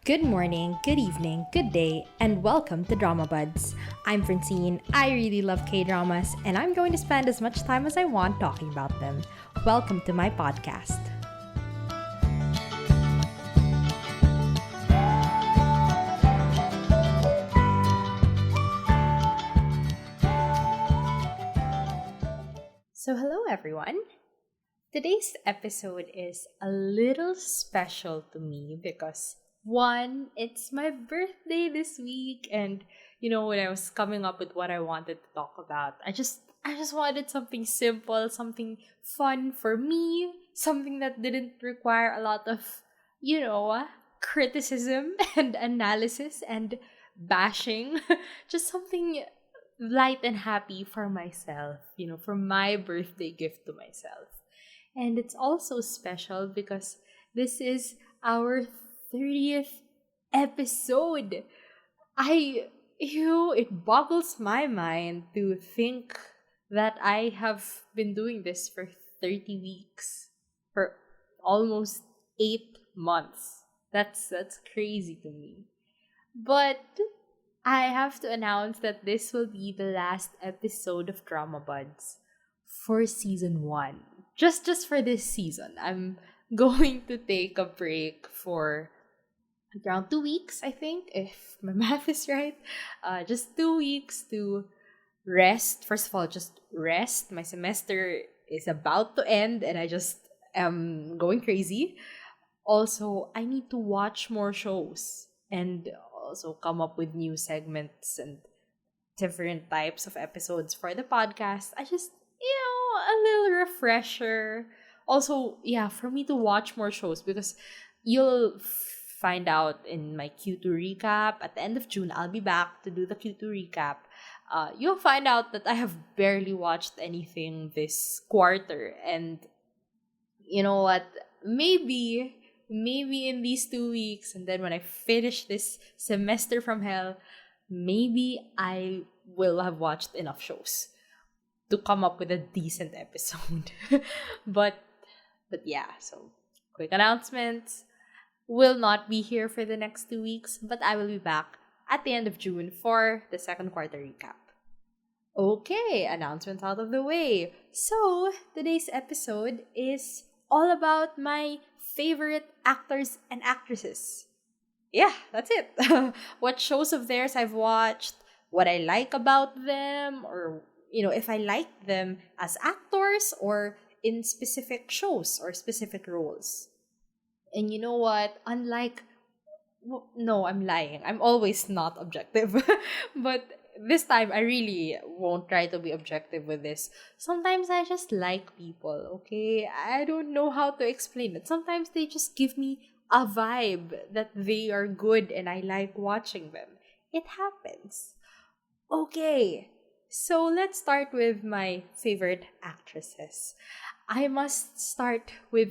Good morning, good evening, good day, and welcome to Dramabuds. I'm Francine, I really love K-dramas, and I'm going to spend as much time as I want talking about them. Welcome to my podcast. So hello everyone. Today's episode is a little special to me because one, it's my birthday this week, and when I was coming up with what I wanted to talk about, I just wanted something simple, something fun for me, something that didn't require a lot of, criticism and analysis and bashing. Just something light and happy for myself, for my birthday gift to myself. And it's also special because this is our 30th episode. It boggles my mind to think that I have been doing this for 30 weeks, for almost 8 months. That's crazy to me. But I have to announce that this will be the last episode of Dramabuds for season 1. Just for this season. I'm going to take a break for around 2 weeks, I think, if my math is right. Just 2 weeks to rest. First of all, just rest. My semester is about to end and I just am going crazy. Also, I need to watch more shows and also come up with new segments and different types of episodes for the podcast. A little refresher. Also, yeah, for me to watch more shows because you'll find out in my Q2 recap. At the end of June, I'll be back to do the Q2 recap. You'll find out that I have barely watched anything this quarter. And you know what? Maybe in these 2 weeks, and then when I finish this semester from hell, maybe I will have watched enough shows to come up with a decent episode. but yeah, so quick announcements. Will not be here for the next 2 weeks, but I will be back at the end of June for the second quarter recap. Okay, announcements out of the way. So, today's episode is all about my favorite actors and actresses. Yeah, that's it. What shows of theirs I've watched, what I like about them, or if I like them as actors or in specific shows or specific roles. And you know what? No, I'm lying. I'm always not objective. But this time, I really won't try to be objective with this. Sometimes I just like people, okay? I don't know how to explain it. Sometimes they just give me a vibe that they are good and I like watching them. It happens. Okay, so let's start with my favorite actresses. I must start with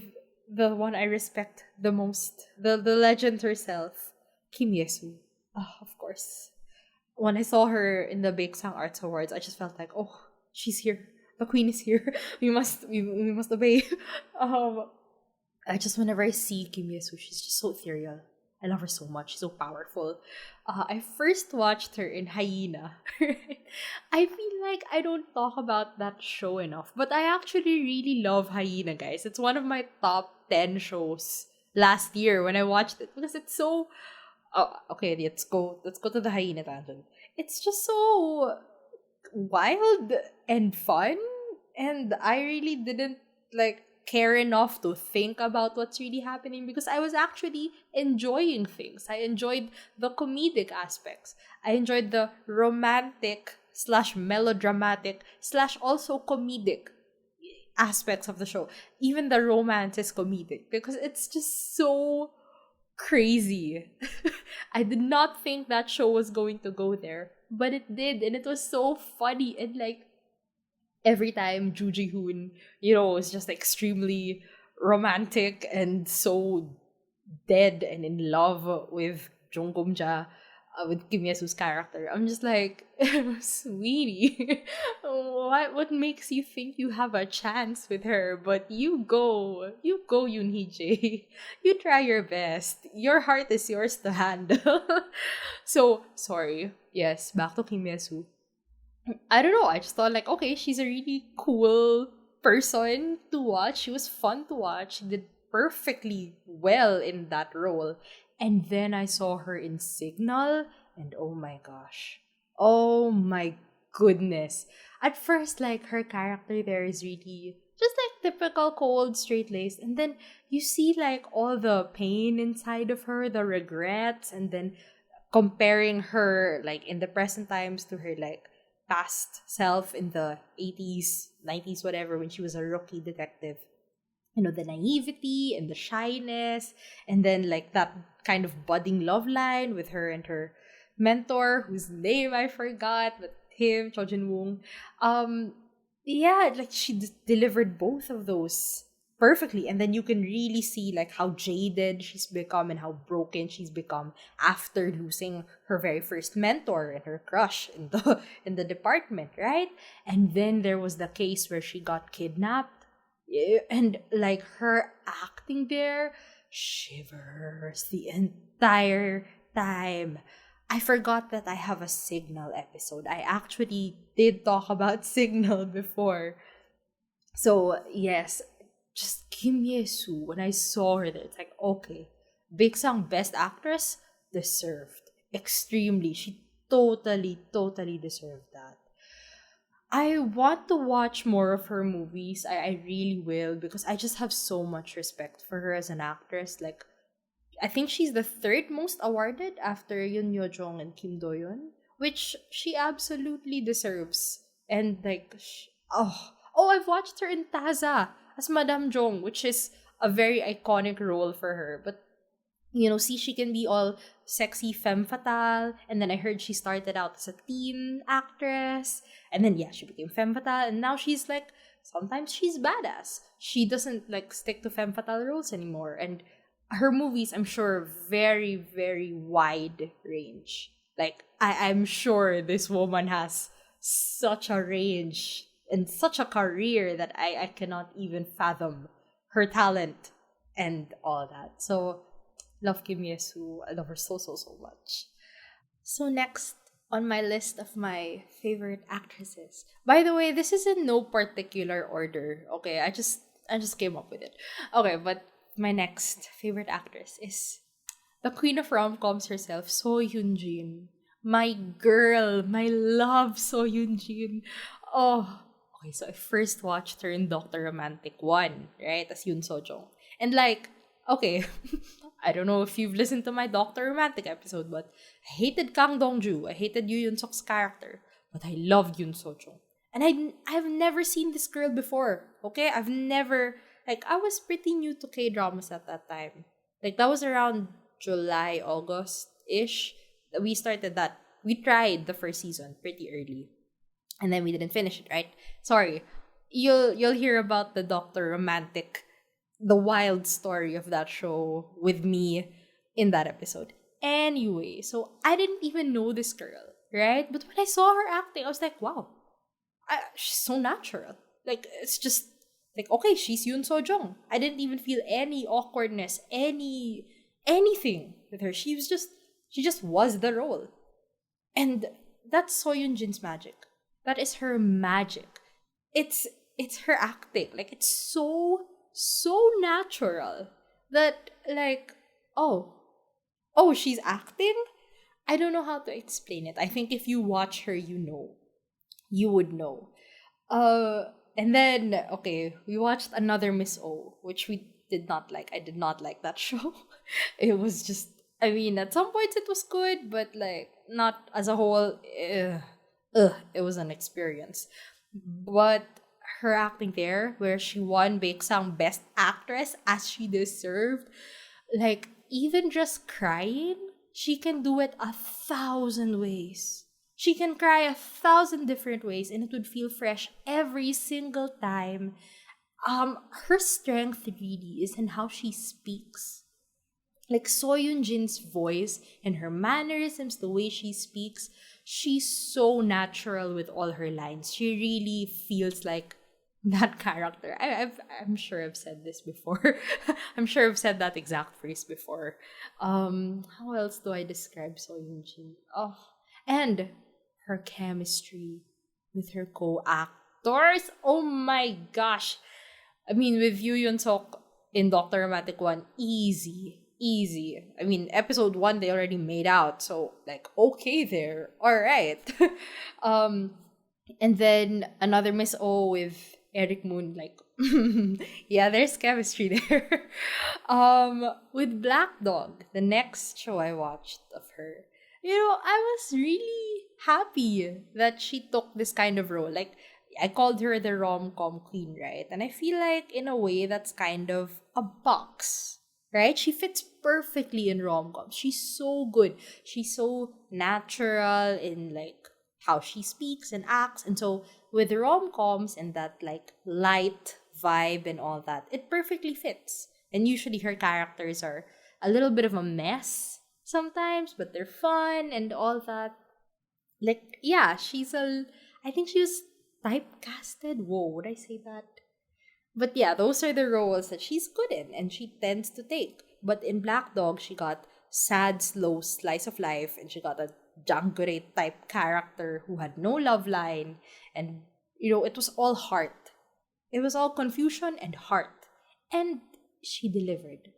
the one I respect the most, the legend herself, Kim Yesu. Oh, of course. When I saw her in the Baeksang Arts Awards, I just felt like, oh, she's here. The queen is here. We must obey. Um, whenever I see Kim Yesu, she's just so ethereal. I love her so much. She's so powerful. I first watched her in Hyena. I feel like I don't talk about that show enough, but I actually really love Hyena, guys. It's one of my top 10 shows last year when I watched it because it's so. Oh, okay, let's go to the Hyena tangent. It's just so wild and fun, and I really didn't care enough to think about what's really happening because I was actually enjoying things. I enjoyed the comedic aspects. I enjoyed the romantic slash melodramatic slash also comedic aspects of the show. Even the romance is comedic because it's just so crazy. I did not think that show was going to go there, but it did, and it was so funny. And every time Ju Ji Hoon, is just extremely romantic and so dead and in love with Jung Gum Ja. with Kim Yesu's character. I'm just like, sweetie, what makes you think you have a chance with her? But you go, Yoon Hee Jae. You try your best. Your heart is yours to handle. So sorry. Yes, back to Kim Yesu. I don't know. I just thought like, okay, she's a really cool person to watch. She was fun to watch. She did perfectly well in that role. And then I saw her in Signal, and oh my gosh. Oh my goodness. At first, like, her character there is really just like typical cold, straight laced. And then you see like all the pain inside of her, the regrets, and then comparing her like in the present times to her like past self in the 80s, 90s, whatever, when she was a rookie detective. You know, the naivety and the shyness, and then like that kind of budding love line with her and her mentor, whose name I forgot, but him, Cho Jin Woong. Yeah, like she delivered both of those perfectly, and then you can really see like how jaded she's become and how broken she's become after losing her very first mentor and her crush in the in the department, right? And then there was the case where she got kidnapped. Yeah, and like her acting there, shivers the entire time. I forgot that I have a Signal episode. I actually did talk about Signal before. So yes, just Kim Ye-soo, when I saw her there, it's like, okay, Big Sang Best Actress, deserved. Extremely. She totally deserved that. I want to watch more of her movies. I really will, because I just have so much respect for her as an actress. Like, I think she's the third most awarded after Yoon Yo Jong and Kim Do Yoon, which she absolutely deserves. And like, I've watched her in Taza as Madame Jong, which is a very iconic role for her. But you know, see, she can be all sexy femme fatale. And then I heard she started out as a teen actress. And then, yeah, she became femme fatale. And now she's like, sometimes she's badass. She doesn't like stick to femme fatale roles anymore. And her movies, I'm sure, very wide range. Like, I'm sure this woman has such a range and such a career that I cannot even fathom her talent and all that. So, love Kim Yesu. I love her so much. So next on my list of my favorite actresses. By the way, this is in no particular order. Okay, I just came up with it. Okay, but my next favorite actress is the queen of rom-coms herself, So Yoon Jin. My girl, my love, So Yoon Jin. Oh, okay, so I first watched her in Doctor Romantic 1, right? As Yoon So Jong. And like, okay, I don't know if you've listened to my Doctor Romantic episode, but I hated Kang Dong-ju. I hated Yoo Yun-suk's character. But I loved Yoon So Jong. And I've never seen this girl before. Okay? I've never, like, I was pretty new to K-dramas at that time. Like, that was around July, August-ish that we started that. We tried the first season pretty early. And then we didn't finish it, right? Sorry. You'll hear about the Doctor Romantic, the wild story of that show with me in that episode. Anyway, so I didn't even know this girl, right? But when I saw her acting, I was like, wow, she's so natural. Like, it's just like, okay, she's Yoon So Jong. I didn't even feel any awkwardness, anything with her. She just was the role. And that's So Yoon Jin's magic. That is her magic. It's her acting. Like, it's so natural that like, she's acting. I don't know how to explain it. I think if you watch her, you would know. And then okay, we watched another Miss O, which we did not like. I did not like that show. It was just, I mean, at some points it was good, but like not as a whole. It was an experience. But her acting there, where she won Baeksang Best Actress as she deserved, like, even just crying, she can do it 1,000 ways. She can cry 1,000 different ways and it would feel fresh every single time. Her strength really is in how she speaks. Like Soyun Jin's voice and her mannerisms, the way she speaks, she's so natural with all her lines. She really feels like that character. I'm sure I've said this before. I'm sure I've said that exact phrase before. How else do I describe Soyun Jin? Oh, and her chemistry with her co-actors. Oh my gosh. I mean, with Yu Yun Sok in Doctor Dramatic 1, easy. Easy. I mean, episode 1, they already made out. So, like, okay there. Alright. um, and then another Miss O with Eric Moon, like, yeah, there's chemistry there. With Black Dog, the next show I watched of her, I was really happy that she took this kind of role. Like, I called her the rom-com queen, right? And I feel like, in a way, that's kind of a box, right? She fits perfectly in rom-com. She's so good. She's so natural in, like, how she speaks and acts. And so, with rom-coms and that, like, light vibe and all that, it perfectly fits. And usually her characters are a little bit of a mess sometimes, but they're fun and all that. Like, yeah, I think she was typecasted. Whoa, would I say that? But yeah, those are the roles that she's good in and she tends to take. But in Black Dog, she got sad, slow slice of life, and she got a Jangure type character who had no love line. And, it was all heart. It was all confusion and heart. And she delivered.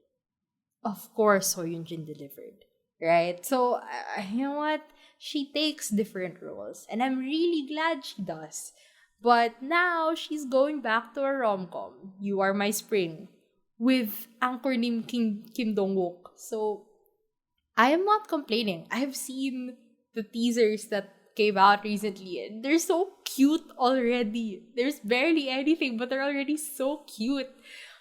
Of course, Soyun Jin delivered. Right? So, you know what? She takes different roles. And I'm really glad she does. But now, she's going back to a rom-com, You Are My Spring, with anchor name Kim Dong-wook. So, I am not complaining. I've seen the teasers that came out recently and they're so cute already. There's barely anything, but they're already so cute.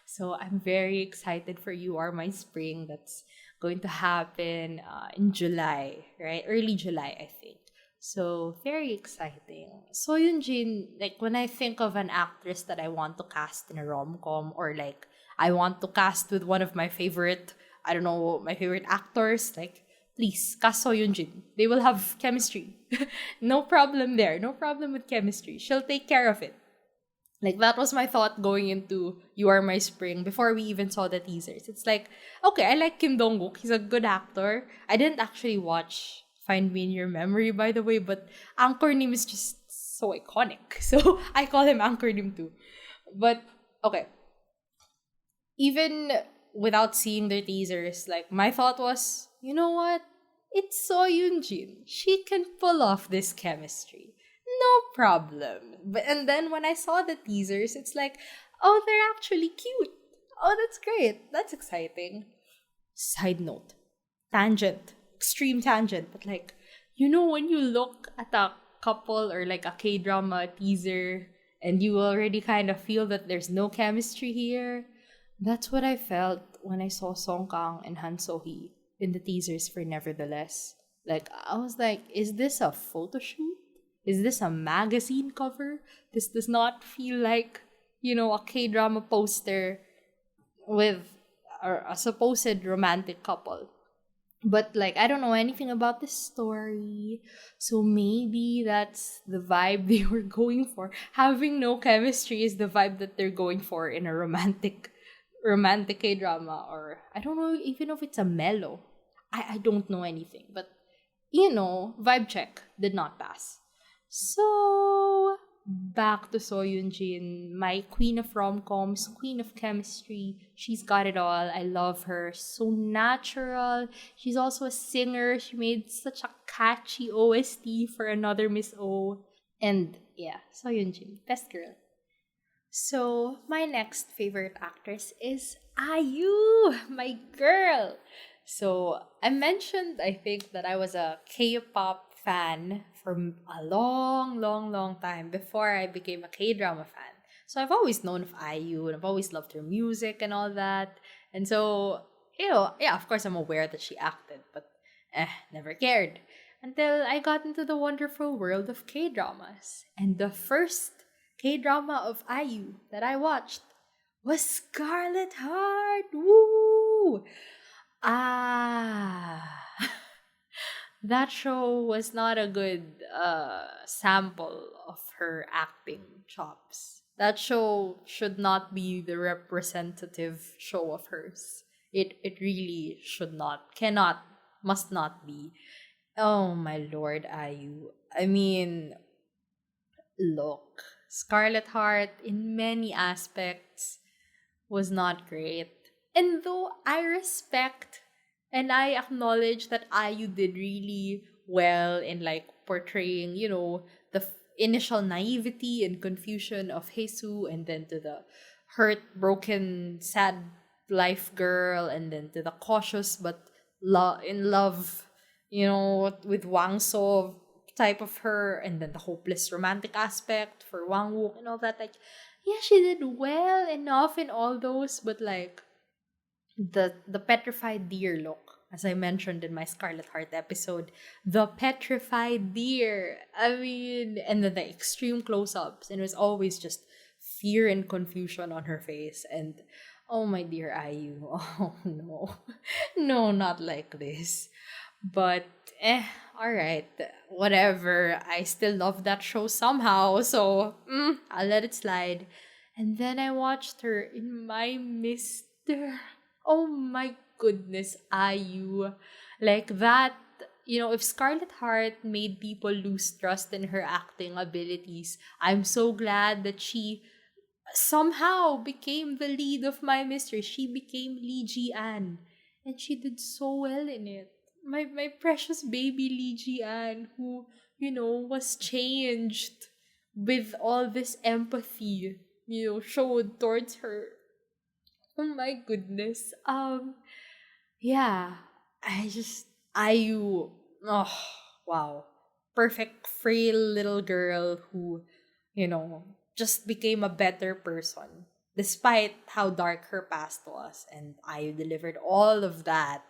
So, I'm very excited for You Are My Spring. That's going to happen in July, right? Early July, I think. So, very exciting. So, Jin, like, when I think of an actress that I want to cast in a rom-com or, like, I want to cast with one of my favorite, I don't know, my favorite actors, like, please, cast So Jin. They will have chemistry. No problem there. No problem with chemistry. She'll take care of it. Like, that was my thought going into You Are My Spring before we even saw the teasers. It's like, okay, I like Kim Dong-wook. He's a good actor. I didn't actually watch Find Me in Your Memory, by the way, but Anchor Name is just so iconic. So, I call him Anchor Name too. But, okay. Even without seeing their teasers, like, my thought was, you know what? It's So Jin. She can pull off this chemistry. No problem. And then when I saw the teasers, it's like, oh, they're actually cute. Oh, that's great. That's exciting. Side note. Tangent. Extreme tangent. But like, when you look at a couple or like a K-drama teaser and you already kind of feel that there's no chemistry here, that's what I felt when I saw Song Kang and Han So-hee in the teasers for Nevertheless. Like, I was like, is this a photo shoot? Is this a magazine cover? This does not feel like, a K-drama poster with a supposed romantic couple. But, like, I don't know anything about this story. So maybe that's the vibe they were going for. Having no chemistry is the vibe that they're going for in a romantic K-drama. Or, I don't know even if it's a mellow. I don't know anything. But, vibe check did not pass. So, back to So Jin, my queen of rom-coms, queen of chemistry. She's got it all. I love her. So natural. She's also a singer. She made such a catchy OST for Another Miss O. And yeah, So Jin, best girl. So, my next favorite actress is IU, my girl. So, I mentioned, I think, that I was a K-pop fan for a long, long, long time before I became a K-drama fan. So I've always known of IU and I've always loved her music and all that. And so, yeah, of course I'm aware that she acted, but never cared. Until I got into the wonderful world of K-dramas. And the first K-drama of IU that I watched was Scarlet Heart. Woo! Ah, that show was not a good sample of her acting chops. That show should not be the representative show of hers. It really should not, cannot, must not be. Oh my lord, Ayu. I mean, look, Scarlet Heart in many aspects was not great. And though I respect and I acknowledge that Ayu did really well in like portraying, the initial naivety and confusion of Jesus, and then to the hurt, broken, sad life girl, and then to the cautious but in love, with Wang So type of her, and then the hopeless romantic aspect for Wang Wook and all that. Like, yeah, she did well enough in all those, but like the petrified deer look, as I mentioned in my Scarlet Heart episode, the petrified deer. I mean, and then the extreme close-ups, and it was always just fear and confusion on her face. And oh my dear Ayu, oh no, no, not like this. But all right, whatever. I still love that show somehow, so I'll let it slide. And then I watched her in My Mister. Oh my goodness, Ayu. Like that, if Scarlet Heart made people lose trust in her acting abilities, I'm so glad that she somehow became the lead of My Mistress. She became Lee Ji An. And she did so well in it. My precious baby Lee Ji An, who, was changed with all this empathy, showed towards her. Oh my goodness. Yeah. IU, oh, wow. Perfect frail little girl who, just became a better person despite how dark her past was. And IU delivered all of that.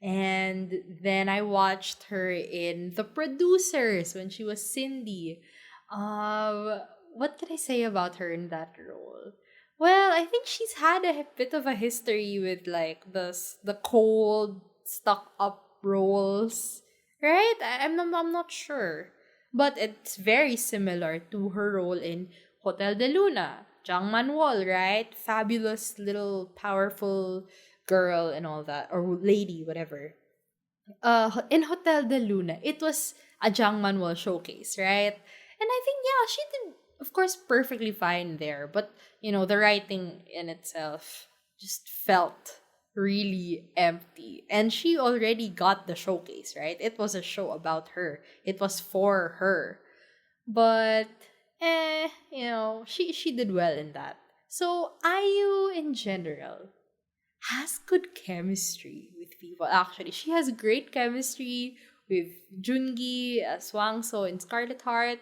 And then I watched her in The Producers when she was Cindy. What can I say about her in that role? Well, I think she's had a bit of a history with like the cold, stuck up roles, right? I'm not sure, but it's very similar to her role in Hotel de Luna, Jang Manuel, right? Fabulous little powerful girl and all that, or lady, whatever. In Hotel de Luna, it was a Jang Manuel showcase, right? And I think, yeah, she did, of course, perfectly fine there. But, the writing in itself just felt really empty. And she already got the showcase, right? It was a show about her. It was for her. But, she did well in that. So, IU in general has good chemistry with people. Actually, she has great chemistry with Jungi as Wang So in Scarlet Heart.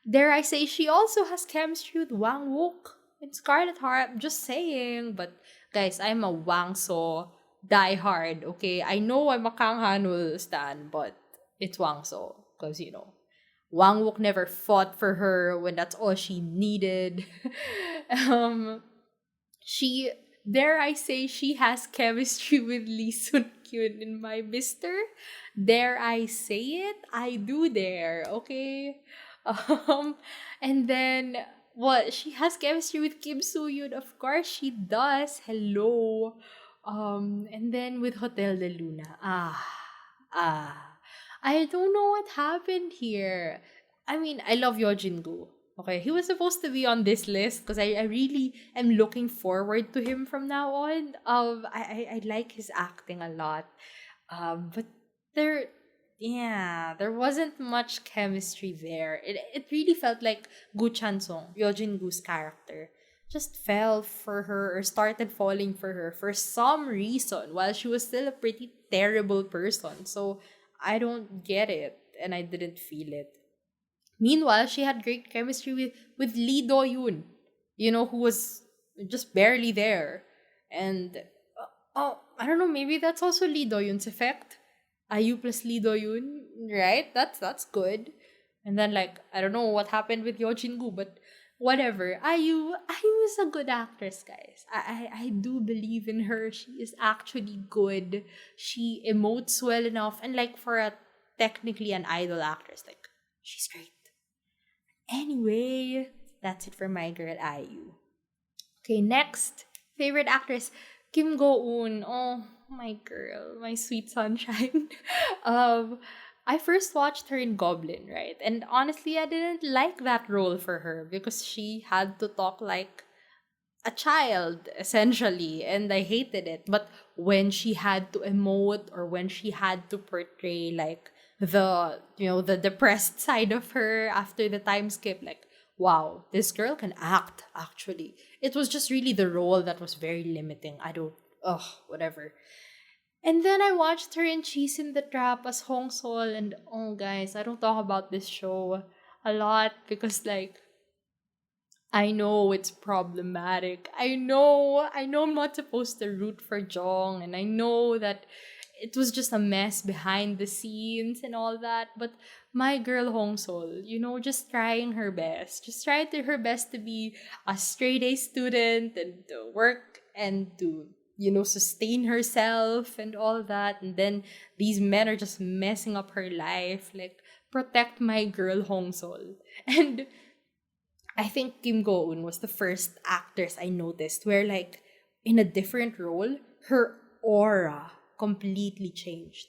Dare I say, she also has chemistry with Wang Wook in Scarlet Heart. I'm just saying. But guys, I'm a Wang So diehard, okay? I know I'm a Kang Hanul stan, but it's Wang So. Because, Wang Wook never fought for her when that's all she needed. um, she, dare I say, she has chemistry with Lee Sun Kyun in My Mister. Dare I say it? I do dare, okay? Um, and then what? She has chemistry with Kim Soo Yoon. Of course she does. Hello. And then with Hotel de Luna. I don't know what happened here. I mean, I love Yojin Gu. Okay, he was supposed to be on this list because I really am looking forward to him from now on. I like his acting a lot. But there, yeah, there wasn't much chemistry there. It really felt like Gu Chansung, Yojin Gu's character, just fell for her or started falling for her for some reason while she was still a pretty terrible person. So I don't get it, and I didn't feel it. Meanwhile, she had great chemistry with Lee Do Yoon, who was just barely there. And I don't know, maybe that's also Lee Do Yoon's effect. IU plus Lee Do Yoon, right? That's good. And then like I don't know what happened with Yeo Jin Gu, but Whatever. Ayu is a good actress, guys. I do believe in her. She is actually good. She emotes well enough, and like for a technically an idol actress, like she's great. Anyway, that's it for my girl Ayu. Okay, next favorite actress Kim Go Eun. Oh, my girl, my sweet sunshine. um, I first watched her in Goblin, right? And honestly, I didn't like that role for her because she had to talk like a child essentially, and I hated it. But when she had to emote or when she had to portray like the depressed side of her after the time skip, like wow, this girl can act. Actually, it was just really the role that was very limiting. I don't, ugh, whatever. And then I watched her in Cheese in the Trap as Hong Sol, and oh guys, I don't talk about this show a lot because like I know it's problematic. I know I'm not supposed to root for Jong, and I know that it was just a mess behind the scenes and all that. But my girl Hong Sol, just trying her best. Just trying her best to be a straight A student and to work and to, sustain herself and all that. And then these men are just messing up her life. Like, protect my girl Hong Sol. And I think Kim Go Eun was the first actress I noticed where, like, in a different role, her aura completely changed.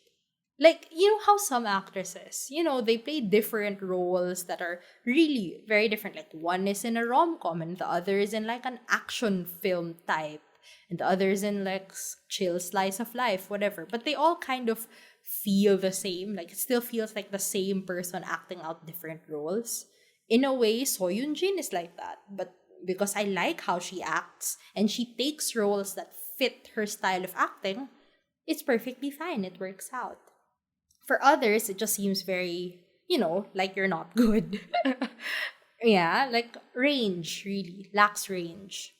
Like, you know how some actresses, they play different roles that are really very different. Like, one is in a rom-com and the other is in, like, an action film type. And the other is in, like, chill slice of life, whatever. But they all kind of feel the same. Like, it still feels like the same person acting out different roles. In a way, Soyun Jin is like that. But because I like how she acts and she takes roles that fit her style of acting, it's perfectly fine. It works out. For others, it just seems very, like you're not good. Yeah, like range, really. Lacks range.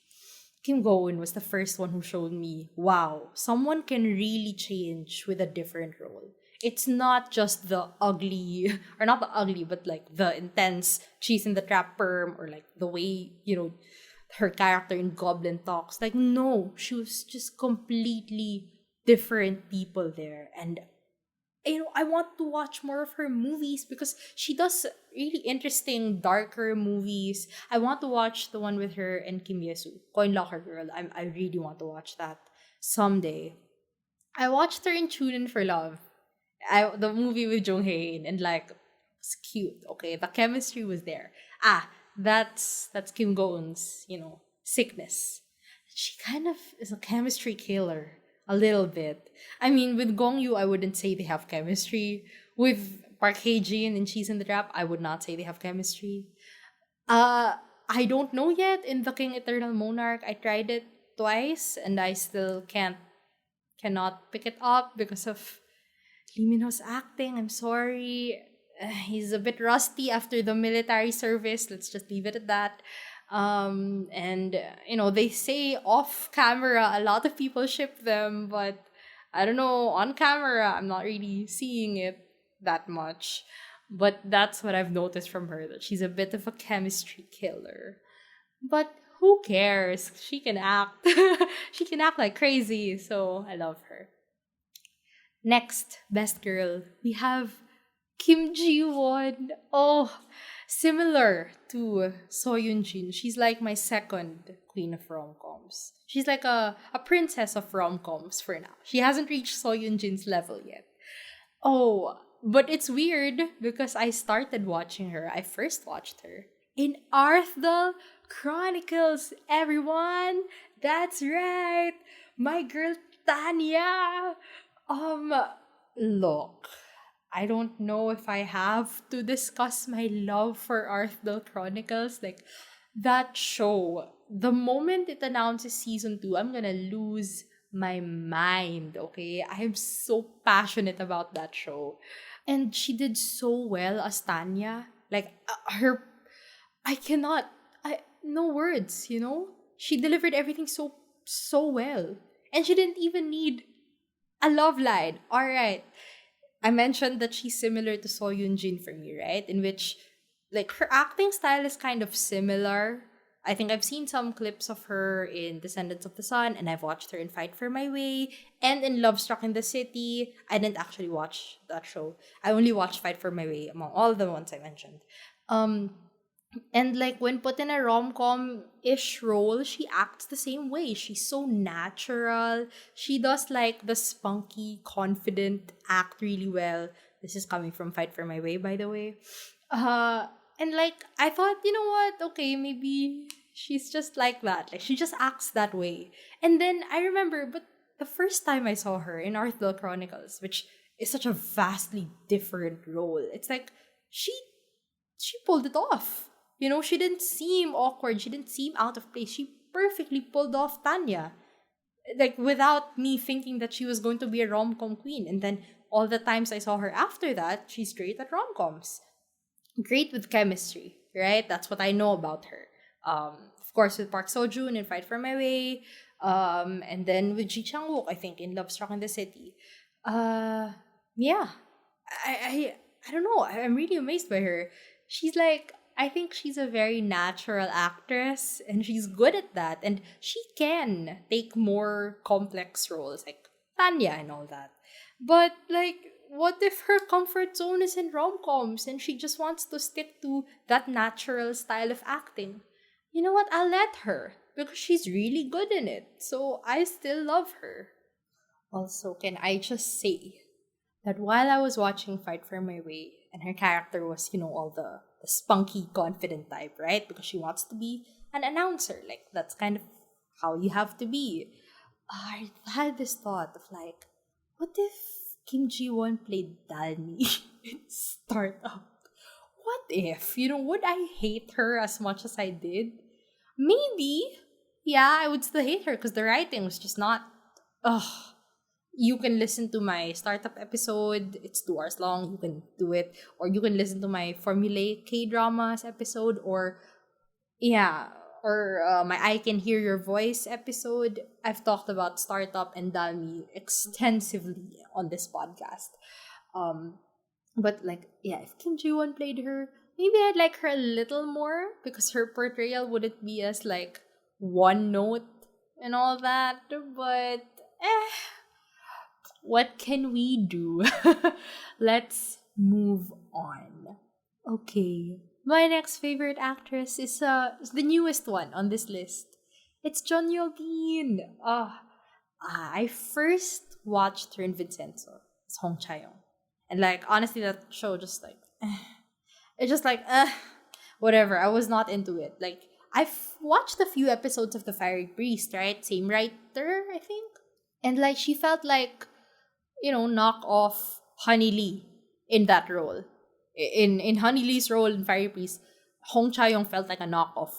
Kim Go-eun was the first one who showed me, wow, someone can really change with a different role. It's not just the ugly, or not the ugly, but like the intense cheese in the trap perm, or like the way, her character in Goblin talks. Like, no, she was just completely different people there. And I want to watch more of her movies because she does really interesting, darker movies. I want to watch the one with her and Kim Yesu, Coin Locker Girl. I really want to watch that someday. I watched her in Tune In for Love, the movie with Jung Hae In, and like it's cute. Okay, the chemistry was there. That's Kim Go Eun's sickness. She kind of is a chemistry killer. A little bit. I mean, with Gong Yu, I wouldn't say they have chemistry. With Park Hae Jin and Cheese in the Trap, I would not say they have chemistry. I don't know yet. In The King Eternal Monarch, I tried it twice and I still cannot pick it up because of Lee Min Ho's acting. I'm sorry. He's a bit rusty after the military service. Let's just leave it at that. And they say off camera a lot of people ship them, but I don't know, on camera I'm not really seeing it that much. But that's what I've noticed from her, that she's a bit of a chemistry killer. But who cares? She can act. She can act like crazy, so I love her. Next best girl, we have Kim Ji Won. Oh, similar to Soyun Jin, she's like my second queen of rom-coms. She's like a princess of rom-coms for now. She hasn't reached Soyun Jin's level yet. Oh, but it's weird because I started watching her. I first watched her in Arthdal Chronicles, everyone. That's right. My girl Tanya. Um, Look, I don't know if I have to discuss my love for Arthdal Chronicles. Like, that show, the moment it announces season 2, I'm gonna lose my mind, okay? I am so passionate about that show. And she did so well as Tanya. Like, I cannot, no words, She delivered everything so well. And she didn't even need a love line. All right. I mentioned that she's similar to Soyun Jin for me, right? In which like her acting style is kind of similar. I think I've seen some clips of her in Descendants of the Sun, and I've watched her in Fight for My Way and in Love Struck in the City. I didn't actually watch that show. I only watched Fight for My Way among all the ones I mentioned. Um, and like when put in a rom-com-ish role, she acts the same way. She's so natural. She does like the spunky, confident act really well. This is coming from Fight for My Way, by the way. Uh and like I thought, you know what? Okay, maybe she's just like that. Like she just acts that way. And then I remember, but the first time I saw her in Arthdal Chronicles, which is such a vastly different role, it's like she she pulled it off. You know, she didn't seem awkward. She didn't seem out of place. She perfectly pulled off Tanya. Like, without me thinking that she was going to be a rom com queen. And then all the times I saw her after that, she's great at rom coms. Great with chemistry, right? That's what I know about her. Of course, with Park Seo Joon in Fight for My Way. And then with Ji Chang Wook, I think, in Love Struck in the City. Yeah. I don't know. I'm really amazed by her. She's like, I think she's a very natural actress and she's good at that. And she can take more complex roles like Tanya and all that. But like, what if her comfort zone is in rom-coms and she just wants to stick to that natural style of acting? You know what? I'll let her because she's really good in it. So I still love her. Also, can I just say that while I was watching Fight for My Way, and her character was, you know, all the spunky, confident type, right? Because she wants to be an announcer. Like, that's kind of how you have to be. I had this thought of like, what if Kim Ji-won played Dalmi in Startup? What if? You know, would I hate her as much as I did? Maybe. Yeah, I would still hate her because the writing was just not... Ugh. You can listen to my startup episode. It's 2 hours long. You can do it. Or you can listen to my formulaic K-dramas episode. Or, yeah, or my I Can Hear Your Voice episode. I've talked about startup and Dalmi extensively on this podcast. But, like, yeah, if Kim Ji-won played her, maybe I'd like her a little more because her portrayal wouldn't be as, like, one note and all that. But, what can we do? Let's move on. Okay. My next favorite actress is the newest one on this list. It's Jeon Yo-bin. I first watched her in Vincenzo. It's Hong Chae-young. And like honestly that show just like it's just like whatever. I was not into it. Like I've watched a few episodes of The Fiery Priest, right? Same writer, I think. And like she felt like, you know, knock off Honey Lee in that role. In Honey Lee's role in Fiery Priest, Hong Chae-young felt like a knockoff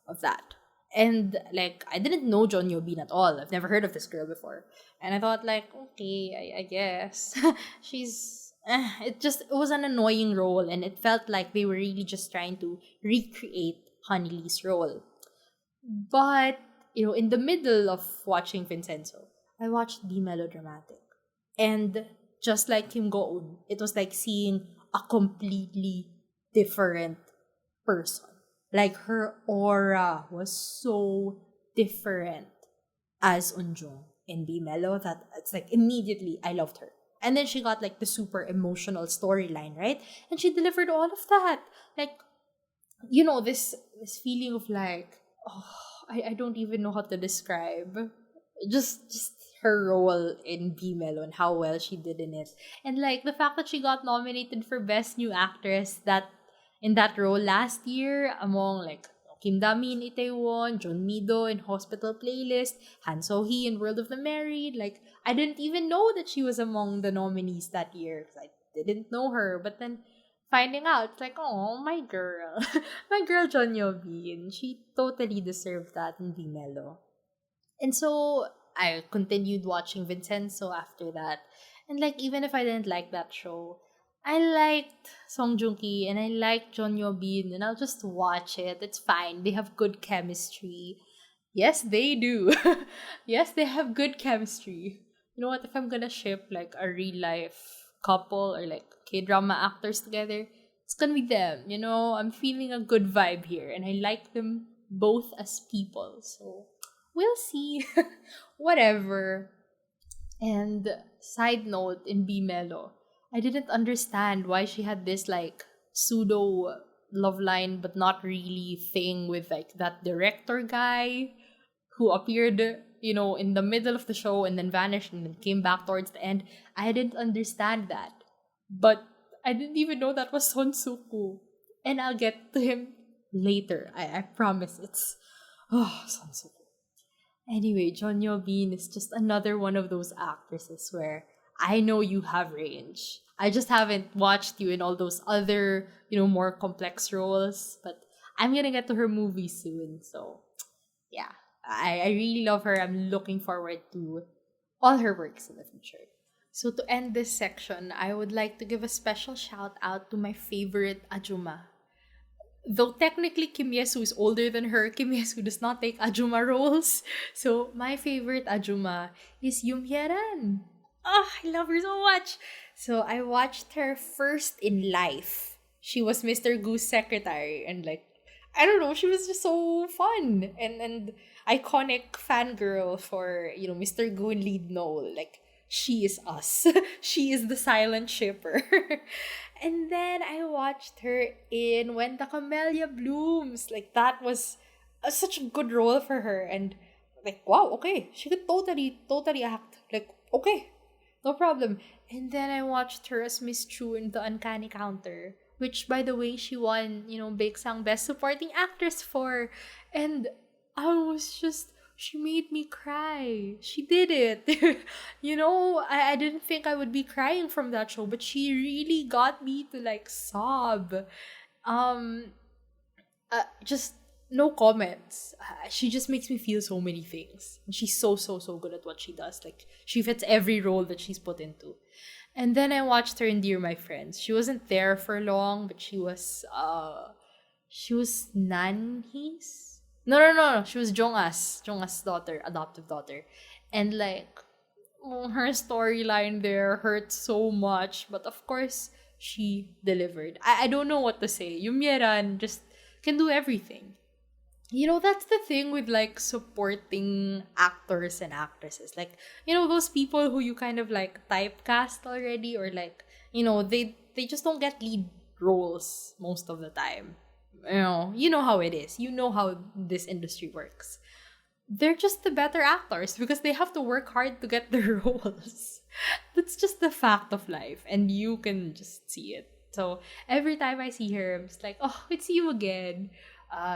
of that. And like I didn't know Jeon Yo-bin at all. I've never heard of this girl before. And I thought like, okay, I guess. She's it was an annoying role and it felt like they were really just trying to recreate Honey Lee's role. But, you know, in the middle of watching Vincenzo, I watched Be Melodramatic. And just like Kim Go-eun, it was like seeing a completely different person. Like her aura was so different as Eunjung in Be Melo that it's like immediately I loved her. And then she got like the super emotional storyline, right? And she delivered all of that. Like, you know, this feeling of like, I don't even know how to describe. Just her role in Be Melo and how well she did in it. And like the fact that she got nominated for Best New Actress in that role last year among like Kim Da-min in Itaewon, John Mido in Hospital Playlist, Han So-hee in World of the Married. Like I didn't even know that she was among the nominees that year because I didn't know her. But then finding out, it's like, oh, my girl. My girl Jeon Yo-bin. She totally deserved that in Be Melo. And so I continued watching Vincenzo after that. And like even if I didn't like that show, I liked Song Joong-ki and I liked Jeon Yo-bin and I'll just watch it. It's fine. They have good chemistry. Yes, they do. Yes, they have good chemistry. You know what? If I'm gonna ship like a real life couple or like K-drama actors together, it's gonna be them. I'm feeling a good vibe here, and I like them both as people. So we'll see. Whatever. And side note in B Melo, I didn't understand why she had this like pseudo love line but not really thing with like that director guy who appeared, in the middle of the show and then vanished and then came back towards the end. I didn't understand that. But I didn't even know that was Son Soo-koo. And I'll get to him later. I promise. It's Son Soo-koo. Anyway, Jeon Bin is just another one of those actresses where I know you have range. I just haven't watched you in all those other, more complex roles. But I'm gonna get to her movie soon. So, yeah. I really love her. I'm looking forward to all her works in the future. So to end this section, I would like to give a special shout out to my favorite Ajuma. Though technically Kim Yesu is older than her, Kim Yesu does not take Ajuma roles. So my favorite Ajuma is Yoon Hye-ran. Oh, I love her so much. So I watched her first in Life. She was Mr. Goo's secretary, and like, I don't know, she was just so fun and iconic fangirl for, Mr. Goo and lead Noel. Like, she is us. She is the silent shipper. And then I watched her in When the Camellia Blooms. Like, that was such a good role for her. And like, wow, okay. She could totally act. Like, okay, no problem. And then I watched her as Miss Chu in The Uncanny Counter, which, by the way, she won, Baeksang Best Supporting Actress for. And she made me cry. She did it. I didn't think I would be crying from that show, but she really got me to like sob. Just no comments. She just makes me feel so many things. And she's so, so, so good at what she does. Like, she fits every role that she's put into. And then I watched her in Dear My Friends. She wasn't there for long, but she was Nanhee's? No. She was Jong-a's daughter, adoptive daughter. And like, her storyline there hurt so much. But of course, she delivered. I don't know what to say. Yoon Hye-ran just can do everything. That's the thing with like supporting actors and actresses. Like, those people who you kind of like typecast already, or like, they just don't get lead roles most of the time. You know how it is. You know how this industry works. They're just the better actors because they have to work hard to get the roles. That's just the fact of life, and you can just see it. So every time I see her, I'm just like, oh, it's you again.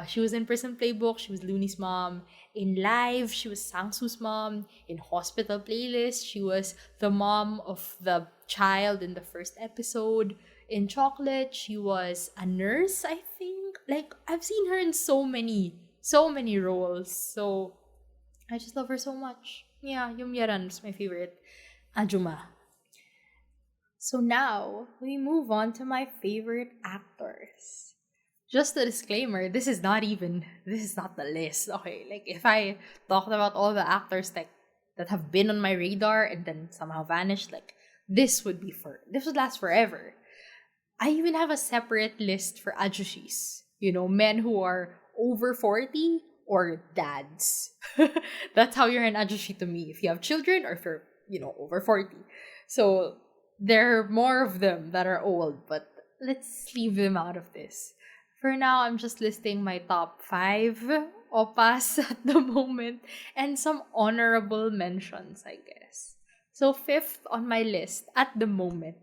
She was in Prison Playbook. She was Looney's mom. In Live, she was Sang-soo's mom. In Hospital Playlist, she was the mom of the child in the first episode. In Chocolate, she was a nurse, I think. Like, I've seen her in so many roles. So, I just love her so much. Yeah, Yoon Hye-ran is my favorite Ajuma. So now, we move on to my favorite actors. Just a disclaimer, this is not the list, okay? Like, if I talked about all the actors that have been on my radar and then somehow vanished, like, this would last forever. I even have a separate list for ajushis. Men who are over 40 or dads. That's how you're an ajushi to me. If you have children or if you're, over 40. So, there are more of them that are old, but let's leave them out of this. For now, I'm just listing my top 5 opas at the moment and some honorable mentions, I guess. So 5th on my list at the moment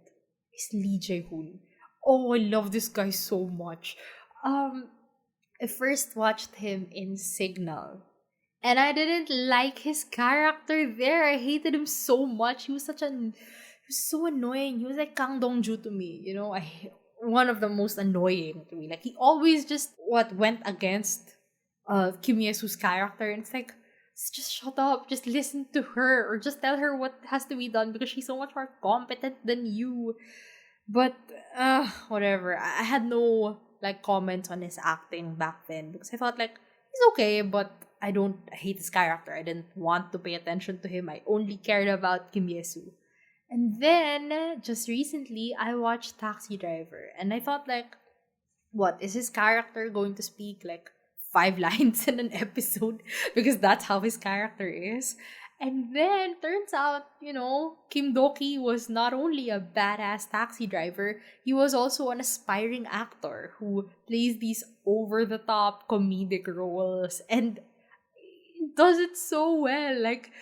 is Lee Jae-hoon. Oh, I love this guy so much. I first watched him in Signal. And I didn't like his character there. I hated him so much. He was so annoying. He was like Kang Dong-ju to me. One of the most annoying to me. Like, he always just went against Kim Ye-soo's character, and it's like, just shut up, just listen to her, or just tell her what has to be done because she's so much more competent than you. But whatever. I had no like comments on his acting back then because I thought like he's okay, but I hate his character. I didn't want to pay attention to him. I only cared about Kim Ye-soo. And then, just recently, I watched Taxi Driver. And I thought, like, what is his character going to speak like 5 lines in an episode because that's how his character is. And then turns out, Kim Doki was not only a badass taxi driver, he was also an aspiring actor who plays these over the top comedic roles and does it so well. Like,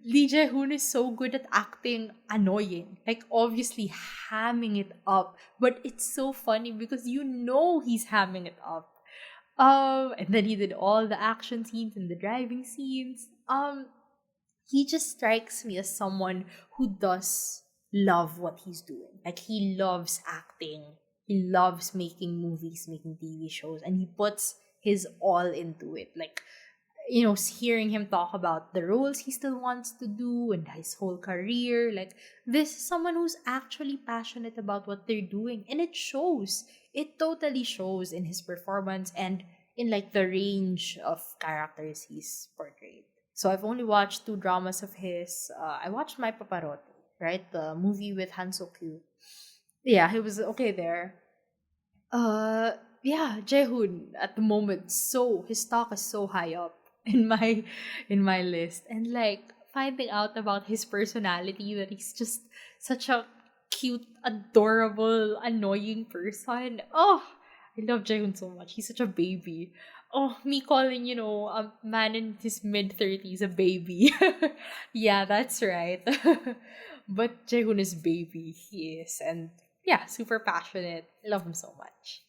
Lee Jae-hoon is so good at acting annoying. Like, obviously hamming it up. But it's so funny because he's hamming it up. And then he did all the action scenes and the driving scenes. He just strikes me as someone who does love what he's doing. Like, he loves acting. He loves making movies, making TV shows, and he puts his all into it. Like, hearing him talk about the roles he still wants to do and his whole career. Like, this is someone who's actually passionate about what they're doing. And it shows. It totally shows in his performance and in like the range of characters he's portrayed. So I've only watched 2 dramas of his. I watched My Paparotti, right? The movie with Han So-kyu. Yeah, he was okay there. Yeah, Jaehoon at the moment, so his stock is so high up in my list, and like finding out about his personality, that he's just such a cute, adorable, annoying person. Oh, I love Jaehoon so much. He's such a baby. Oh, me calling, a man in his mid-30s a baby. Yeah, that's right. But Jaehoon is baby. He is. And yeah, super passionate. I love him so much.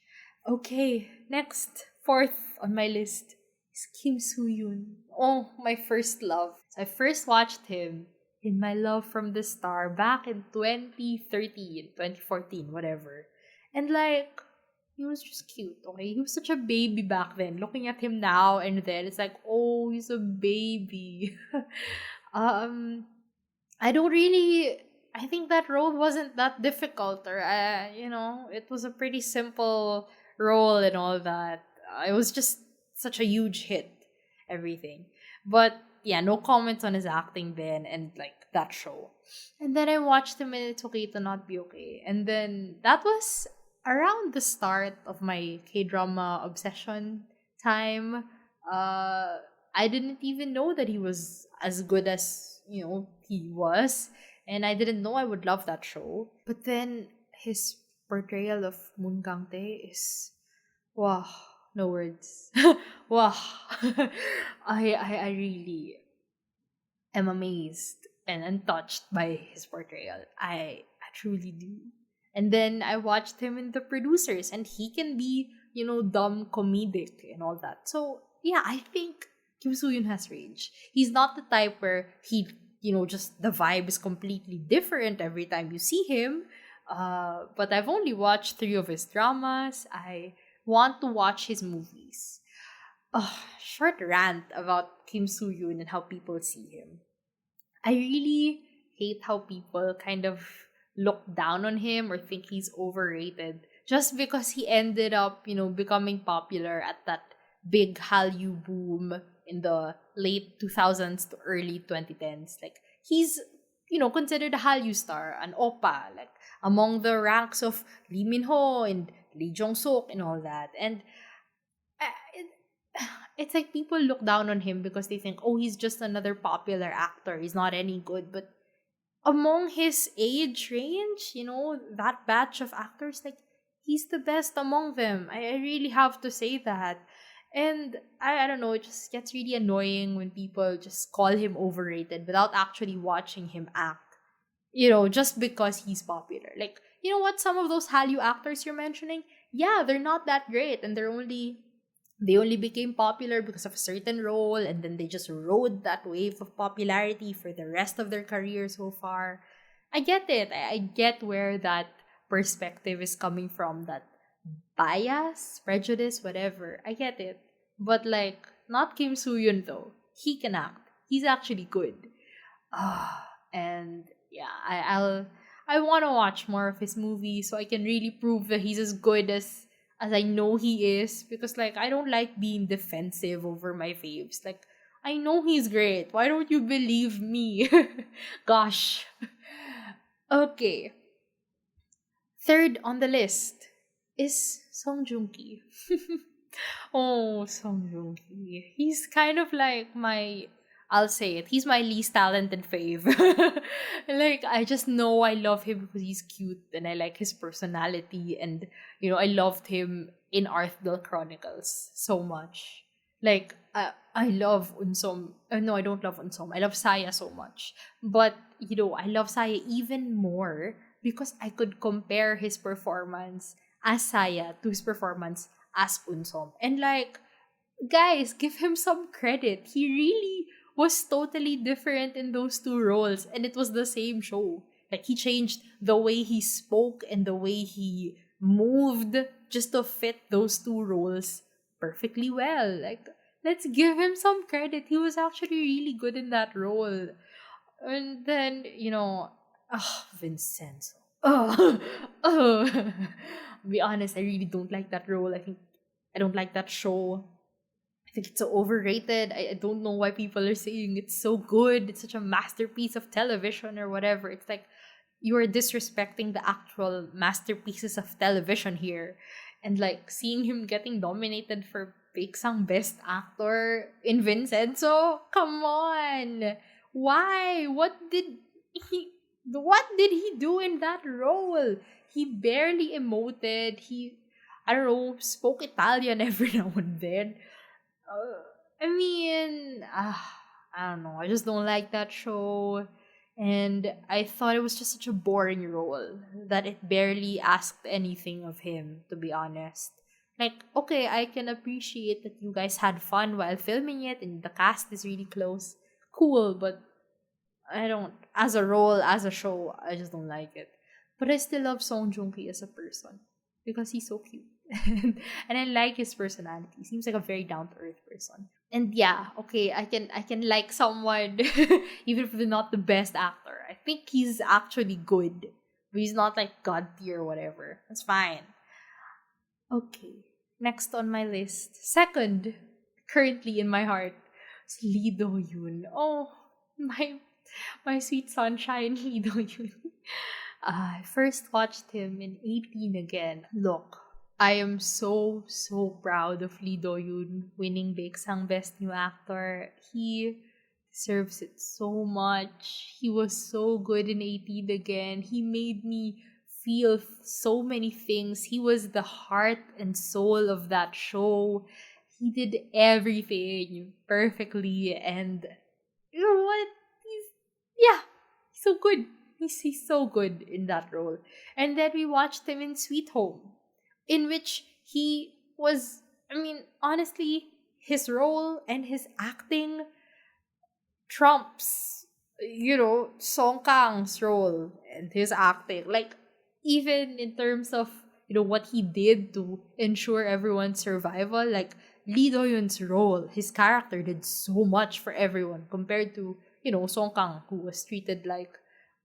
Okay, next, fourth on my list is Kim Soo-yoon. Oh, my first love. So I first watched him in My Love from the Star back in 2013, 2014, whatever. And like, he was just cute, okay? He was such a baby back then. Looking at him now and then, it's like, oh, he's a baby. um, I don't really. I think that role wasn't that difficult, or it was a pretty simple role and all that. It was just such a huge hit, everything. But yeah, no comments on his acting then and like that show. And then I watched him in It's Okay to Not Be Okay. And then that was around the start of my K-drama obsession time. I didn't even know that he was as good as, he was. And I didn't know I would love that show. But then his portrayal of Moon Kang-tae is, wow, no words. Wow. I really am amazed and touched by his portrayal. I truly do. And then I watched him in The Producers, and he can be, dumb comedic and all that. So yeah, I think Kim Soo-yoon has range. He's not the type where he, just the vibe is completely different every time you see him. But I've only watched 3 of his dramas. I want to watch his movies. Short rant about Kim Soo-yoon and how people see him. I really hate how people kind of look down on him or think he's overrated just because he ended up, becoming popular at that big Hallyu boom in the late 2000s to early 2010s. Like, he's, considered a Hallyu star, an oppa, like, among the ranks of Lee Min-ho and Lee Jong-suk and all that. And it's like people look down on him because they think, oh, he's just another popular actor. He's not any good. But among his age range, that batch of actors, like, he's the best among them. I really have to say that. And I don't know, it just gets really annoying when people just call him overrated without actually watching him act. Just because he's popular. Like, you know what? Some of those Hallyu actors you're mentioning, yeah, they're not that great, and they only became popular because of a certain role, and then they just rode that wave of popularity for the rest of their career so far. I get it. I get where that perspective is coming from, that bias, prejudice, whatever. I get it. But like, not Kim Soo-yoon though. He can act. He's actually good. And yeah, I want to watch more of his movies so I can really prove that he's as good as I know he is, because like, I don't like being defensive over my faves. Like, I know he's great. Why don't you believe me? Gosh. Okay. Third on the list is Song Joong-ki. Oh, Song Joong-ki. He's kind of like my, I'll say it, he's my least talented fave. Like, I just know I love him because he's cute and I like his personality. And, I loved him in Arthdal Chronicles so much. Like, I love Unsom. No, I don't love Unsom. I love Saya so much. But, I love Saya even more because I could compare his performance as Saya to his performance as Unsom. And like, guys, give him some credit. He really was totally different in those two roles. And it was the same show. Like, he changed the way he spoke and the way he moved just to fit those two roles perfectly well. Like, let's give him some credit. He was actually really good in that role. And then, Vincenzo. Oh, oh. Be honest, I really don't like that role. I don't like that show. I think it's so overrated. I don't know why people are saying it's so good. It's such a masterpiece of television or whatever. It's like you are disrespecting the actual masterpieces of television here. And like seeing him getting nominated for Pixang Best Actor in Vincenzo? Come on. Why? What did he do in that role? He barely emoted. I don't know, spoke Italian every now and then. I mean, I don't know. I just don't like that show. And I thought it was just such a boring role that it barely asked anything of him, to be honest. Like, okay, I can appreciate that you guys had fun while filming it and the cast is really close. Cool, but I don't, as a role, as a show, I just don't like it. But I still love Song Joong-ki as a person because he's so cute. And I like his personality. He seems like a very down-to-earth person. And yeah, okay, I can like someone even if they're not the best actor. I think he's actually good. But he's not like god tier or whatever. That's fine. Okay. Next on my list. Second, currently in my heart, is Lee Do-yoon. Oh, my sweet sunshine, Lee Do-yoon. I first watched him in 18 again. Look, I am so, so proud of Lee Do-yoon winning Baeksang Best New Actor. He deserves it so much. He was so good in 18 again. He made me feel so many things. He was the heart and soul of that show. He did everything perfectly, and you know what? He's so good. He's so good in that role. And then we watched him in Sweet Home, in which he was, I mean, honestly, his role and his acting trumps, Song Kang's role and his acting. Like, even in terms of, what he did to ensure everyone's survival, like, Lee Do-yoon's role, his character did so much for everyone compared to, Song Kang, who was treated like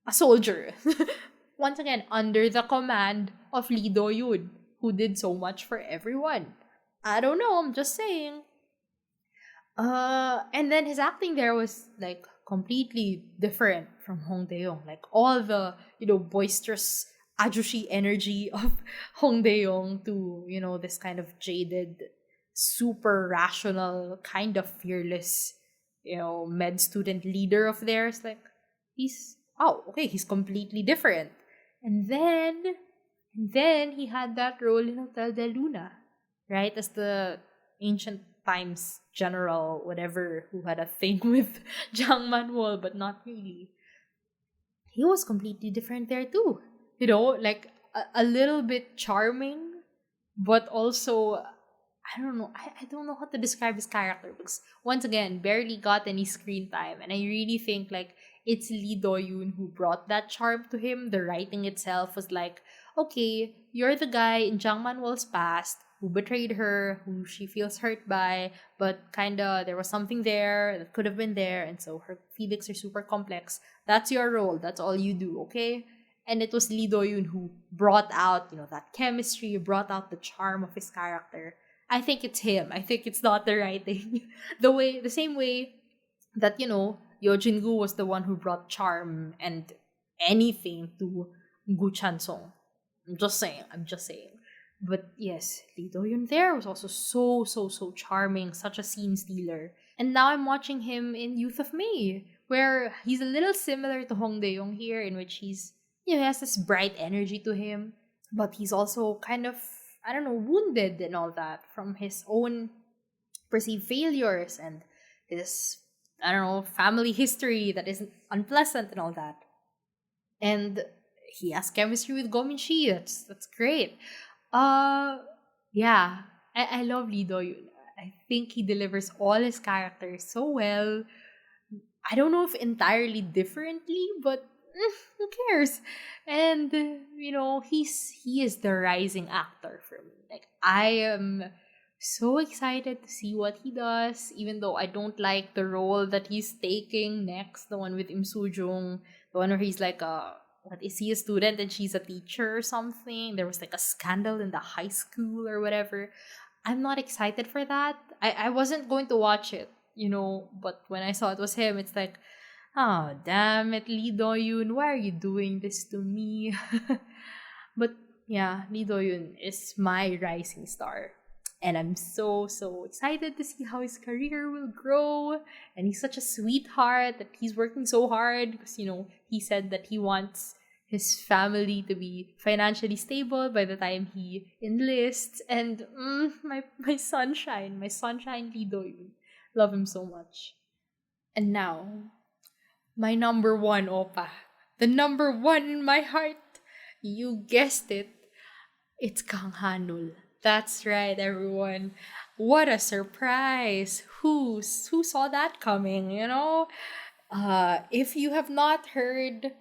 a soldier. Once again, under the command of Lee Do-yoon, who did so much for everyone. I don't know, I'm just saying. And then his acting there was like completely different from Hong Dae-yong. Like all the, boisterous ajushi energy of Hong Dae-yong to, this kind of jaded, super rational, kind of fearless, med student leader of theirs. Like, he's completely different. And then he had that role in Hotel de Luna, right? As the ancient times general, whatever, who had a thing with Jang Man-wol, but not really. He was completely different there too. Like a little bit charming, but also, I don't know. I don't know how to describe his character because, once again, barely got any screen time. And I really think, like, it's Lee Do-yoon who brought that charm to him. The writing itself was like, okay, you're the guy in Jang Man-wol's past who betrayed her, who she feels hurt by, but kinda there was something there that could have been there, and so her feelings are super complex. That's your role. That's all you do, okay? And it was Lee Do-yoon who brought out, that chemistry, brought out the charm of his character. I think it's him. I think it's not the writing. The same way that, Yo Jin-gu was the one who brought charm and anything to Gu Chan-sung. I'm just saying. But yes, Lee Do-yoon there was also so, so, so charming, such a scene stealer. And now I'm watching him in Youth of May, where he's a little similar to Hong Dae-young here, in which he has this bright energy to him, but he's also kind of, I don't know, wounded and all that from his own perceived failures and his, I don't know, family history that isn't unpleasant and all that. And he has chemistry with Go Min-shi. That's great. Uh, yeah, I love Lee Do-yoon. I think he delivers all his characters so well. I don't know if entirely differently, but who cares? And he is the rising actor for me. Like, I am so excited to see what he does, even though I don't like the role that he's taking next, the one with Im Soo-jung, the one where he's like what is he, a student and she's a teacher or something? There was like a scandal in the high school or whatever. I'm not excited for that. I wasn't going to watch it, but when I saw it was him, it's like, oh, damn it, Lee Do-yoon, why are you doing this to me? But yeah, Lee Do-yoon is my rising star. And I'm so, so excited to see how his career will grow. And he's such a sweetheart that he's working so hard because, he said that he wants his family to be financially stable by the time he enlists. And my sunshine Lee Do-yoon. Love him so much. And now, my number one oppa. The number one in my heart. You guessed it. It's Kang Ha-neul. That's right, everyone. What a surprise. Who saw that coming, If you have not heard,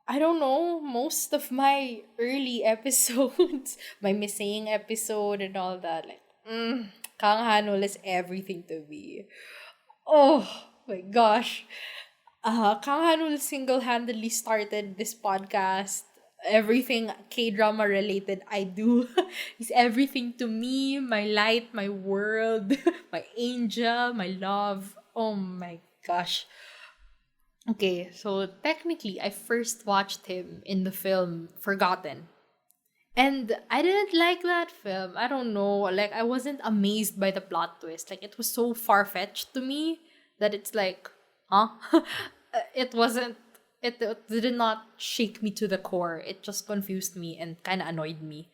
I don't know, most of my early episodes, my Misaeng episode and all that, like, Kang Ha-neul is everything to me. Oh my gosh. Kang Ha-neul single-handedly started this podcast. Everything K-drama related I do. He's everything to me. My light, my world, my angel, my love. Oh my gosh. Okay, so technically I first watched him in the film Forgotten. And I didn't like that film. I don't know. Like, I wasn't amazed by the plot twist. Like, it was so far-fetched to me that it's like, huh? It wasn't, it did not shake me to the core. It just confused me and kind of annoyed me.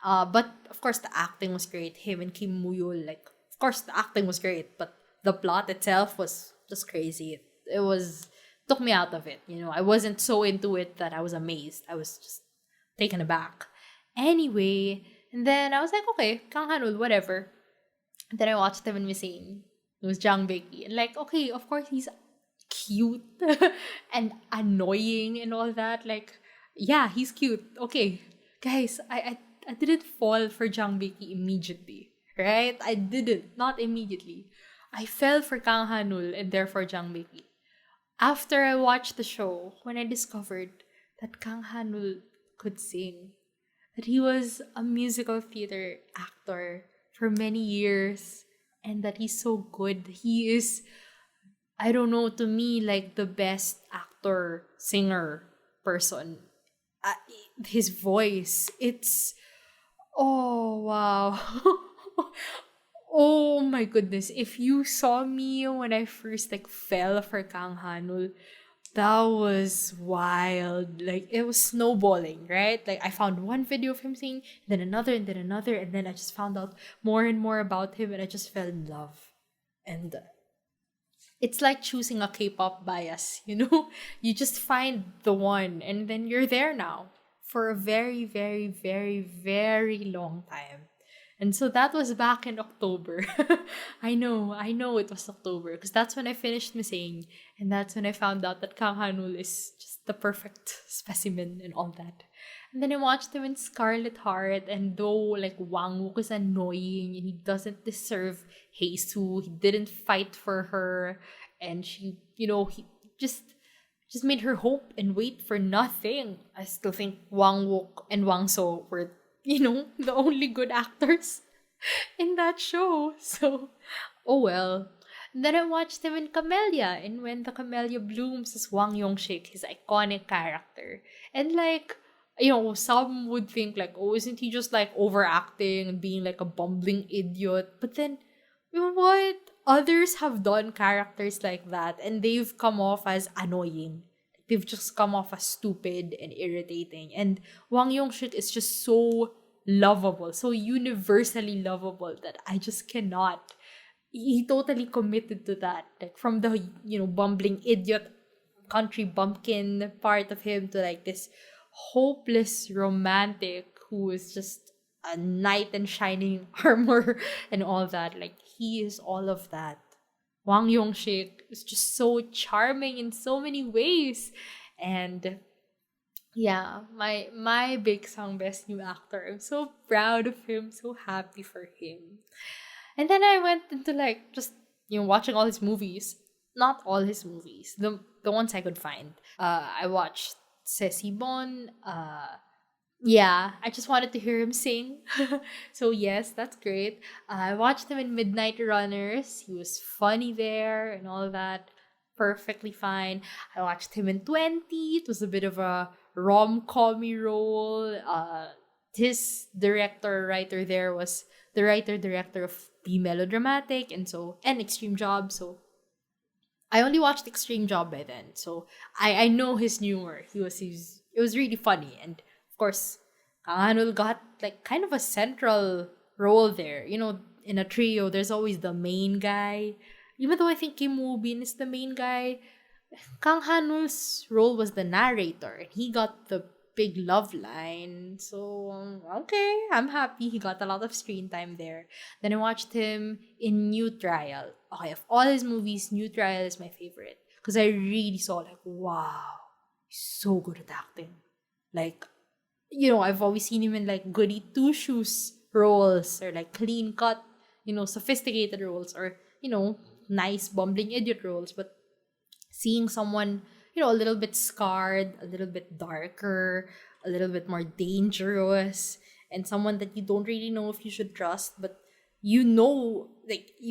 But, of course, the acting was great. Him and Kim Moo-yul, like, of course, the acting was great. But the plot itself was just crazy. It was, took me out of it. I wasn't so into it that I was amazed. I was just taken aback. Anyway, and then I was like, okay, Kang Ha-neul, whatever. And then I watched him in Misaeng. It was Jang Baeki. And like, okay, of course he's cute and annoying and all that. Like, yeah, he's cute. Okay, guys, I didn't fall for Jang Baeki immediately, right? I didn't, not immediately. I fell for Kang Ha-neul and therefore Jang Baeki. After I watched the show, when I discovered that Kang Ha-neul could sing, that he was a musical theater actor for many years, and that he's so good. He is, I don't know, to me, like the best actor, singer, person. His voice, it's, oh, wow. Oh my goodness. If you saw me when I first fell for Kang Ha-neul, that was wild. Like, it was snowballing, right? Like, I found one video of him singing, then another, and then another, and then I just found out more and more about him, and I just fell in love. And it's like choosing a K-pop bias, You just find the one, and then you're there now for a very, very, very, very long time. And so that was back in October. I know it was October because that's when I finished Misaeng, and that's when I found out that Kang Ha-neul is just the perfect specimen and all that. And then I watched him in Scarlet Heart, and though Wang Wook is annoying and he doesn't deserve Hae-soo, he didn't fight for her, and she, he just made her hope and wait for nothing. I still think Wang Wook and Wang So were the only good actors in that show. So, oh well. And then I watched him in Camellia, and When the Camellia Blooms as Wang Yong-shik, his iconic character. And Some would think like, oh, isn't he just like overacting and being like a bumbling idiot? But then, you know what? Others have done characters like that and they've come off as annoying. They've just come off as stupid and irritating. And Wang Yongshik is just so lovable, so universally lovable that I just cannot. He totally committed to that. Like from the, bumbling idiot country bumpkin part of him to like this hopeless romantic who is just a knight in shining armor and all that. Like he is all of that. Wang Yongshik is just so charming in so many ways. And yeah, my big song best new actor. I'm so proud of him, so happy for him. And then I went into like just watching all his movies. Not all his movies. The ones I could find. I watched Sesibon. Yeah, I just wanted to hear him sing. So yes, that's great. I watched him in Midnight Runners. He was funny there and all that. Perfectly fine. I watched him in 20. It was a bit of a rom-commy role. His writer there was the writer-director of the Melodramatic and Extreme Job. So I only watched Extreme Job by then. So I know his humor. It was really funny. And of course, Kang Hanul got like kind of a central role there. In a trio, there's always the main guy. Even though I think Kim Woo Bin is the main guy, Kang Hanul's role was the narrator, and he got the big love line. So, okay, I'm happy he got a lot of screen time there. Then I watched him in New Trial. Okay, of all his movies, New Trial is my favorite. Because I really saw like, wow, he's so good at acting. Like, I've always seen him in like goody two shoes roles or like clean cut, sophisticated roles or, nice bumbling idiot roles. But seeing someone, a little bit scarred, a little bit darker, a little bit more dangerous, and someone that you don't really know if you should trust, but you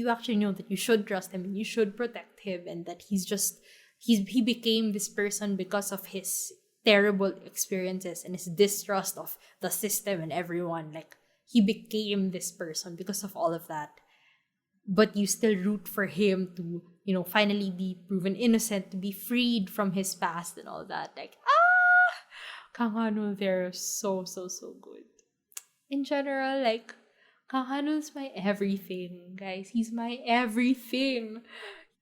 actually know that you should trust him and you should protect him, and that he became this person because of his terrible experiences and his distrust of the system and everyone. Like, he became this person because of all of that. But you still root for him to, finally be proven innocent, to be freed from his past and all that. Like, Kang Hanul there is so, so, so good. In general, like, Kang Hanul's my everything, guys. He's my everything.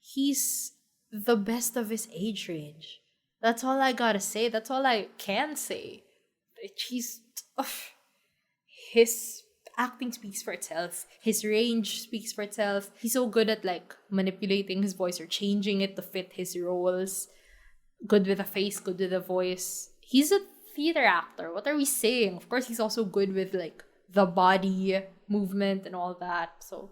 He's the best of his age range. That's all I gotta say. That's all I can say. His acting speaks for itself. His range speaks for itself. He's so good at like manipulating his voice or changing it to fit his roles. Good with a face, good with a voice. He's a theater actor. What are we saying? Of course, he's also good with like the body movement and all that. So,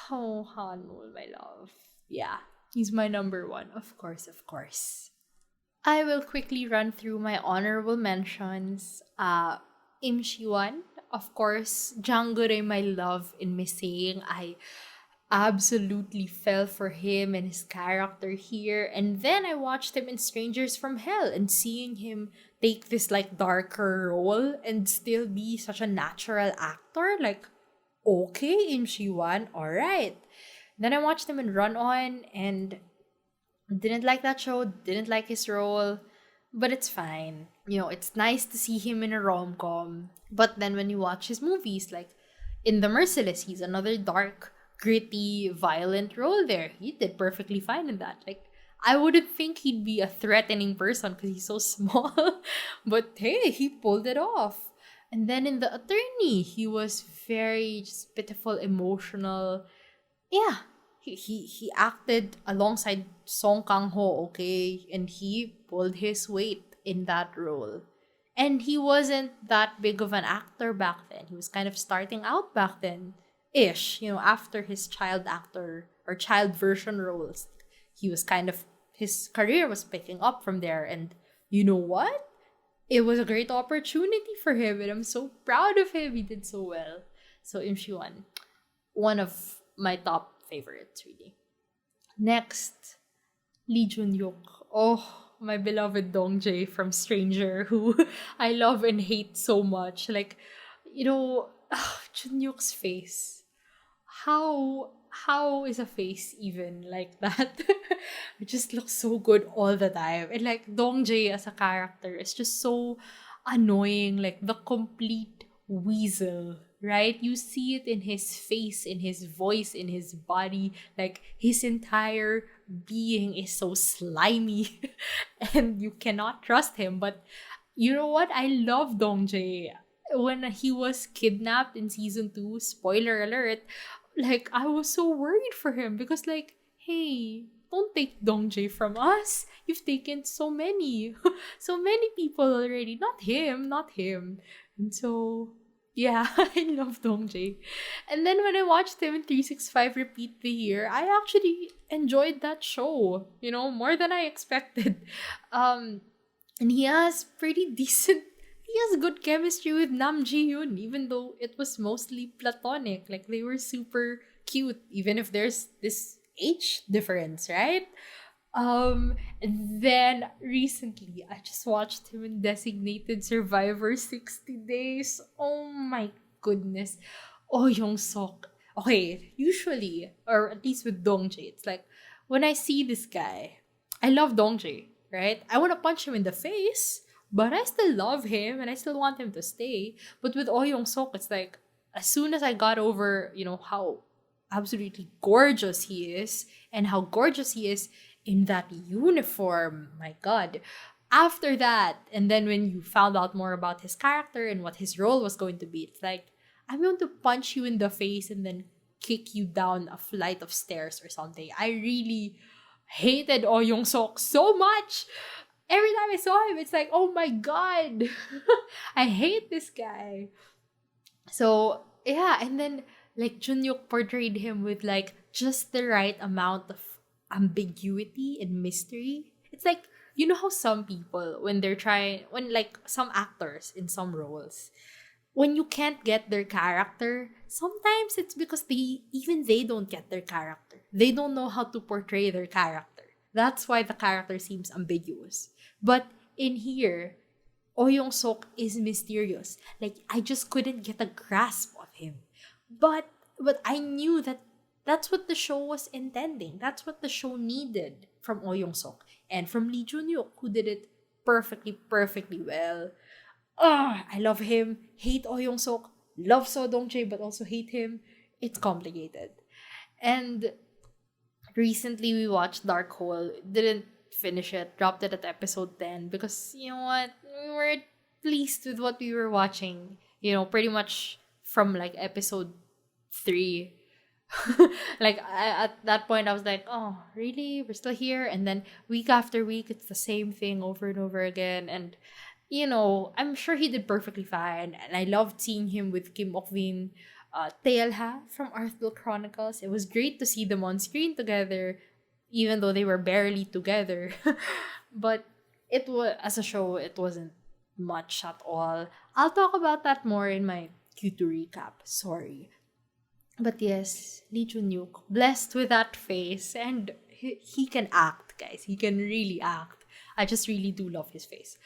Hanul, my love. Yeah, he's my number one. Of course, of course. I will quickly run through my honorable mentions. Im Shi-wan, of course. Jangure, my love in Misaeng. I absolutely fell for him and his character here. And then I watched him in Strangers from Hell, and seeing him take this like darker role and still be such a natural actor. Like, okay, Im Shi-wan, alright. Then I watched him in Run On and didn't like that show, didn't like his role, but it's fine. It's nice to see him in a rom-com. But then when you watch his movies, like in The Merciless, he's another dark, gritty, violent role there. He did perfectly fine in that. Like, I wouldn't think he'd be a threatening person because he's so small. But hey, he pulled it off. And then in The Attorney, he was very just pitiful, emotional. Yeah, he acted alongside Song Kang-ho, okay? And he pulled his weight in that role. And he wasn't that big of an actor back then. He was kind of starting out back then ish, after his child actor or child version roles. He was his career was picking up from there. And you know what? It was a great opportunity for him, and I'm so proud of him. He did so well. So Im Shi-wan, one of my top favorites, really. Next, Lee Jun-hyuk. Oh, my beloved Dongjae from Stranger, who I love and hate so much. Like, Chunyuk's face. How is a face even like that? It just looks so good all the time. And like Dongjae as a character is just so annoying, like the complete weasel, right? You see it in his face, in his voice, in his body. Like his entire being is so slimy and you cannot trust him. But you know what? I love Dongjae. When he was kidnapped in season 2, spoiler alert, like I was so worried for him because like, hey, don't take Dongjae from us. You've taken so many, so many people already. Not him, not him. And so yeah, I love Dongjae. And then when I watched him in 365 Repeat the Year, I actually enjoyed that show, more than I expected. And he has pretty decent, he has good chemistry with Nam Ji Yoon, even though it was mostly platonic. Like they were super cute, even if there's this age difference, right? And then recently I just watched him in Designated Survivor 60 Days. Oh my goodness. Oh Young Sok. Okay, usually, or at least with Dongjae, it's like when I see this guy, I love Dongjae, right? I want to punch him in the face, but I still love him and I still want him to stay. But with Oh Young Sok, it's like as soon as I got over, how absolutely gorgeous he is and how gorgeous he is in that uniform, my god. After that, and then when you found out more about his character and what his role was going to be, it's like I'm going to punch you in the face and then kick you down a flight of stairs or something. I really hated Oh Young Sok so much. Every time I saw him, it's like, oh my god, I hate this guy. So yeah, and then like Junyuk portrayed him with like just the right amount of ambiguity and mystery. It's like, you know how some people when like some actors in some roles, when you can't get their character, sometimes it's because they don't get their character. They don't know how to portray their character. That's why the character seems ambiguous. But in here, Oh Young Sok is mysterious. Like I just couldn't get a grasp of him. But I knew that that's what the show was intending. That's what the show needed from Oh Young Sok and from Lee Junhyuk, who did it perfectly, perfectly well. I love him. Hate Oh Young Sok. Love So Dong Jae, but also hate him. It's complicated. And recently we watched Dark Hole. Didn't finish it. Dropped it at episode 10 because you know what? We were pleased with what we were watching. Pretty much from like episode 3. Like at that point I was like, oh really, we're still here? And then week after week it's the same thing over and over again. And I'm sure he did perfectly fine, and I loved seeing him with Kim Ok-win, Taeilha from Arthdal Chronicles. It was great to see them on screen together, even though they were barely together. But it was, as a show, it wasn't much at all. I'll talk about that more in my Q2 recap. Sorry. But yes, Lee Junhyuk, blessed with that face, and he can act, guys. He can really act. I just really do love his face.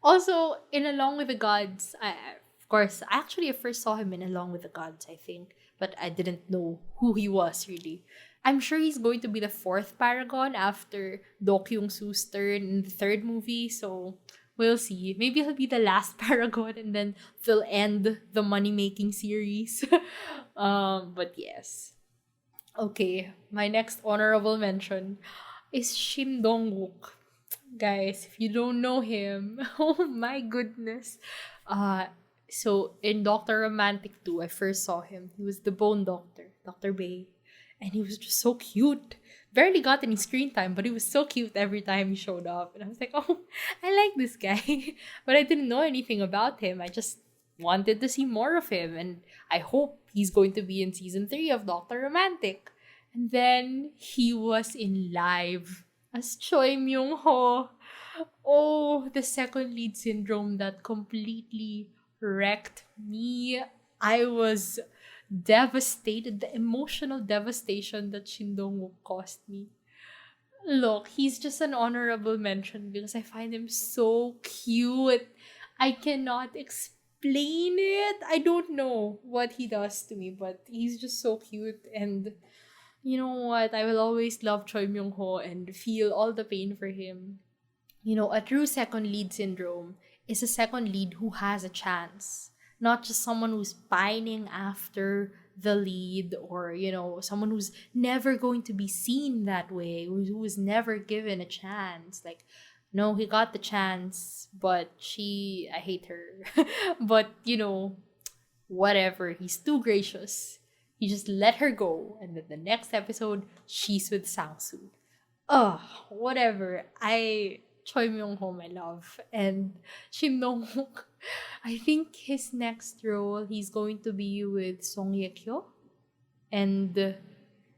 Also, in Along with the Gods, of course, I actually first saw him in Along with the Gods, I think, but I didn't know who he was really. I'm sure he's going to be the fourth Paragon after Do Kyung-soo's turn in the third movie, so we'll see. Maybe he'll be the last Paragon and then they'll end the money-making series. But yes. Okay, my next honorable mention is Shin Dong-wook. Guys, if you don't know him, oh my goodness. So in Dr. Romantic 2, I first saw him. He was the bone doctor, Dr. Bay. And he was just so cute. Barely got any screen time, but he was so cute every time he showed up. And I was like, oh, I like this guy. But I didn't know anything about him. I just wanted to see more of him. And I hope he's going to be in season 3 of Dr. Romantic. And then he was in Live as Choi Myung-ho. Oh, the second lead syndrome that completely wrecked me. I was devastated. The emotional devastation that Shin Dong-wook caused me. Look, he's just an honorable mention because I find him so cute. I cannot explain it. I don't know what he does to me, but he's just so cute. And you know what? I will always love Choi Myung Ho and feel all the pain for him. A true second lead syndrome is a second lead who has a chance, not just someone who's pining after the lead, or, someone who's never going to be seen that way, who was never given a chance. Like, no, he got the chance, but I hate her. But, whatever, he's too gracious. He just let her go, and then the next episode, she's with Sangsu. Oh, whatever. Choi Myung Ho, my love, and Shin Dong Hook. I think his next role, he's going to be with Song Ye Kyo, and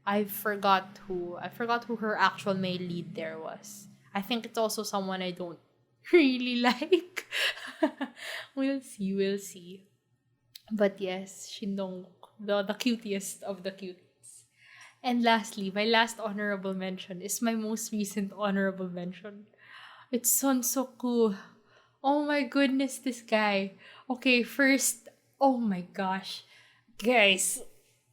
I forgot who her actual male lead there was. I think it's also someone I don't really like. We'll see. But yes, Shin Dong Hook, the cutest of the cuties. And lastly, my last honorable mention is my most recent honorable mention. It's Son Soku. Oh my goodness, this guy. Okay, first, oh my gosh. Guys,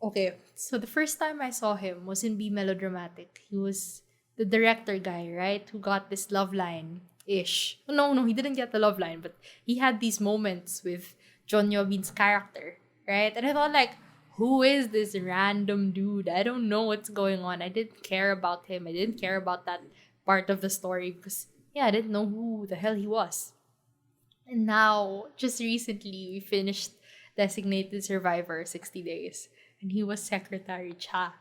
okay, so the first time I saw him was in Be Melodramatic. He was the director guy, right? Who got this love line-ish. No, he didn't get the love line, but he had these moments with John Yobin's character, right? And I thought, like, who is this random dude? I don't know what's going on. I didn't care about him. I didn't care about that part of the story because, yeah, I didn't know who the hell he was. And now, just recently, we finished Designated Survivor 60 Days. And he was Secretary Cha.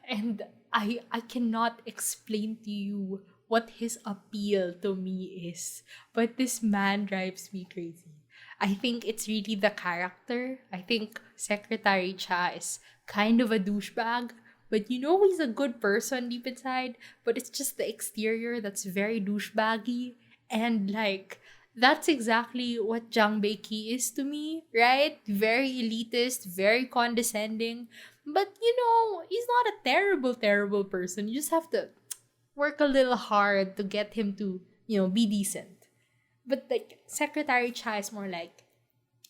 And I cannot explain to you what his appeal to me is. But this man drives me crazy. I think it's really the character. I think Secretary Cha is kind of a douchebag. But he's a good person deep inside. But it's just the exterior that's very douchebaggy. And like, that's exactly what Jang Baeki is to me, right? Very elitist, very condescending. But, he's not a terrible, terrible person. You just have to work a little hard to get him to, be decent. But, like, Secretary Cha is more like,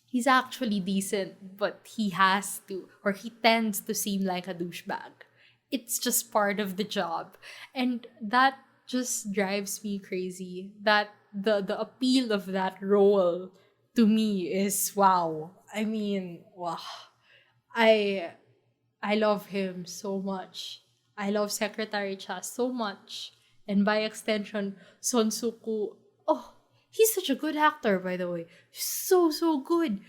he's actually decent, but he has to, or he tends to seem like a douchebag. It's just part of the job. And that just drives me crazy. That the appeal of that role to me is wow. I mean, wow. I love him so much. I love Secretary Cha so much. And by extension, Son Soo-koo. Oh, he's such a good actor, by the way. So good.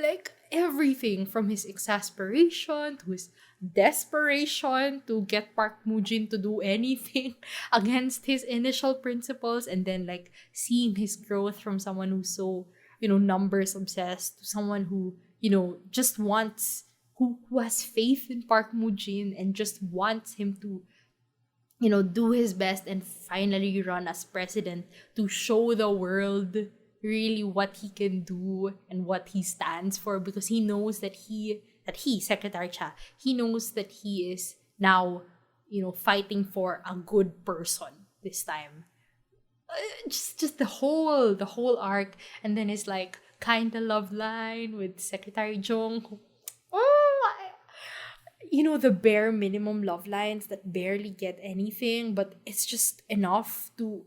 Like, everything from his exasperation to his desperation to get Park Moojin to do anything against his initial principles, and then like seeing his growth from someone who's so, numbers obsessed to someone who, just wants, who has faith in Park Moojin and just wants him to, do his best and finally run as president to show the world really what he can do and what he stands for, because he knows that Secretary Cha, he knows that he is now, fighting for a good person this time. Just the whole arc, and then his like kinda love line with Secretary Jong. The bare minimum love lines that barely get anything, but it's just enough to,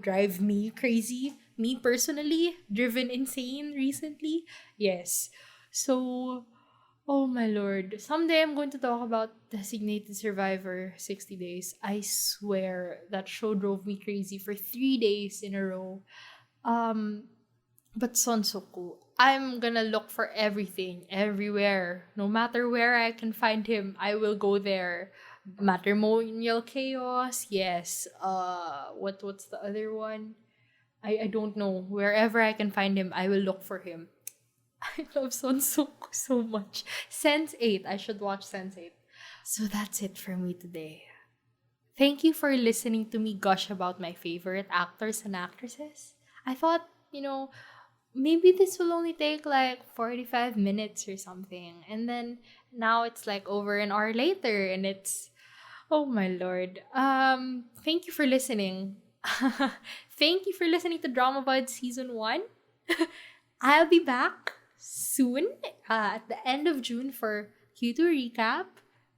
drive me crazy. Me personally, driven insane recently. Yes. So, oh my lord. Someday I'm going to talk about Designated Survivor 60 Days. I swear that show drove me crazy for 3 days in a row. But Son Soo-koo, I'm gonna look for everything, everywhere. No matter where I can find him, I will go there. Matrimonial Chaos, yes. What's the other one? I don't know. Wherever I can find him, I will look for him. I love Son Soo-koo so much. Sense8. I should watch Sense8. So that's it for me today. Thank you for listening to me gush about my favorite actors and actresses. I thought, maybe this will only take like 45 minutes or something. And then now it's like over an hour later and it's Oh my lord. Thank you for listening. Thank you for listening to Dramabuds season 1. I'll be back soon at the end of June for Q2 recap.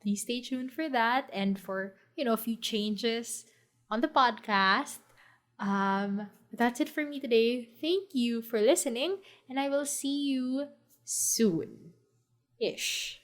Please stay tuned for that and for, a few changes on the podcast. That's it for me today. Thank you for listening, and I will see you soon. Ish.